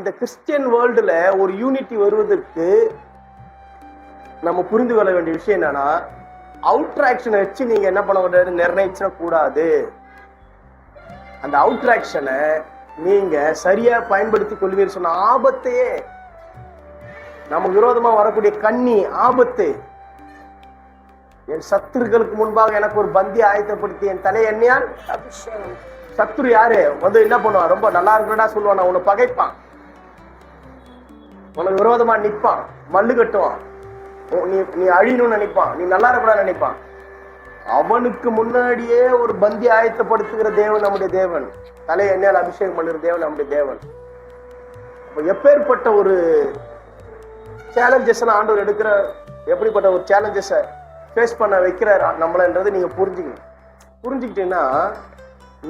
இந்த கிறிஸ்டியன் வேர்ல்டுல ஒரு யூனிட்டி வருவதற்கு நம்ம புரிந்து கொள்ள வேண்டிய விஷயம் என்னன்னா, அவுட்ராக்ஷனை வச்சு நீங்க என்ன பண்ண கூடாது, நிர்ணயிச்சிட கூடாது. அந்த அவுட்ராக்ஷனை நீங்க சரியா பயன்படுத்தி கொள்வீர் சொன்ன ஆபத்தையே, நமக்கு விரோதமா வரக்கூடிய கண்ணி ஆபத்து. என் சத்துருக்களுக்கு முன்பாக எனக்கு ஒரு பந்தி ஆயத்தப்படுத்தி என் தலை எண்ணியால் சத்துரு யாரு வந்து என்ன பண்ணுவான், ரொம்ப நல்லா இருக்கிறடா சொல்லுவான், உன்னை பகைப்பான், உனக்கு விரோதமா நிற்பான், மல்லு கட்டுவான், நீ அழியணும்னு நினைப்பான், நீ நல்லா இருக்கக்கூடாது நினைப்பான். அவனுக்கு முன்னாடியே ஒரு பந்தி ஆயத்தப்படுத்துகிற தேவன் நம்முடைய தேவன், தலை எண்ணெயால் அபிஷேகம் பண்ணுகிற தேவன் நம்முடைய தேவன். எப்பேற்பட்ட ஒரு சேலஞ்சஸ் ஆண்டவர் எடுக்கிற, எப்படிப்பட்ட ஒரு சேலஞ்சஸை ஃபேஸ் பண்ண வைக்கிறார் நம்மளன்றது நீங்க புரிஞ்சுக்கணும். புரிஞ்சுக்கிட்டீங்கன்னா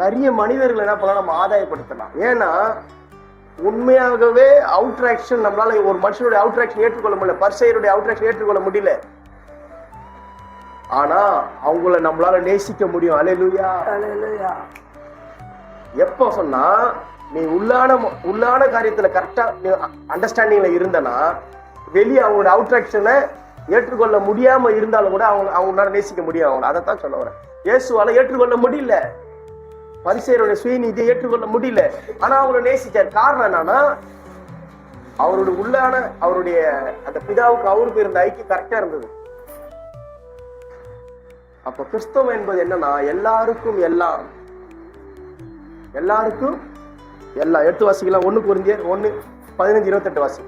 நிறைய மனிதர்கள் என்ன பண்ணலாம், நம்ம ஆதாயப்படுத்தலாம். ஏன்னா உண்மையாகவே அவுட்ராக்ஷன் நம்மளால ஒரு மனுஷனுடைய அவுட்ராக்ஷன் ஏற்றுக்கொள்ள முடியல, பரிசேயருடைய அவுட்ராக்ஷன் ஏற்றுக்கொள்ள முடியல. ஆனா அவங்கள நம்மளால நேசிக்க முடியும். அல்லேலூயா, அல்லேலூயா. எப்ப சொன்னா நீ உள்ளான காரியத்துல கரெக்டா அண்டர்ஸ்டாண்டிங்ல இருந்தனா, வெளியே அவங்களோட அவுட்ராக்ஷனை ஏற்றுக்கொள்ள முடியாம இருந்தாலும் கூட அவங்களால நேசிக்க முடியும். அவங்க அதைத்தான் சொல்ல வரேன். இயேசுவால ஏற்றுக்கொள்ள முடியல, பரிசேயருடைய சுயநீதியை ஏற்றுக்கொள்ள முடியல, ஆனா அவங்கள நேசிச்சார். காரணம் என்னன்னா அவருடைய உள்ளான அவருடைய அந்த பிதாவுக்கு அவருக்கு இருந்த ஐக்கியம் கரெக்டா இருந்தது. அப்ப கிறிஸ்தவம் என்பது என்னன்னா எல்லாருக்கும் எல்லாம், எல்லாருக்கும் எல்லாம். 8 வாசிக்கலாம். 1 கொரிந்தியர் 1:15-28 வாசி.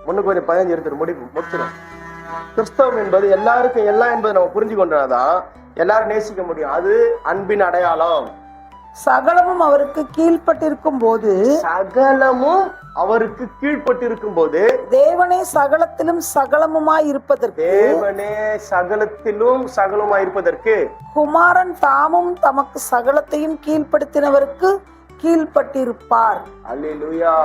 1 கொரிந்தியர் 15-28 முடிச்சிடும். கிறிஸ்தவம் என்பது எல்லாருக்கும் எல்லாம் என்பதை நம்ம புரிஞ்சு கொண்டாதான் எல்லாரும் நேசிக்க முடியும். அது அன்பின் அடையாளம். சகலமும் அவருக்கு கீழ்பட்டிருக்கும் போது, சகலமும் அவருக்கு கீழ்பட்டிருக்கும் போது, தேவனே சகலத்திலும் சகலமுமாய் இருப்பதற்கு, தேவனே சகலத்திலும் சகலமாய் இருப்பதற்கு, குமாரன் தாமும் தமக்கு சகலத்தையும் கீழ்ப்படுத்தினவருக்கு கீழ்பட்டிருப்பார். அல்லேலூயா.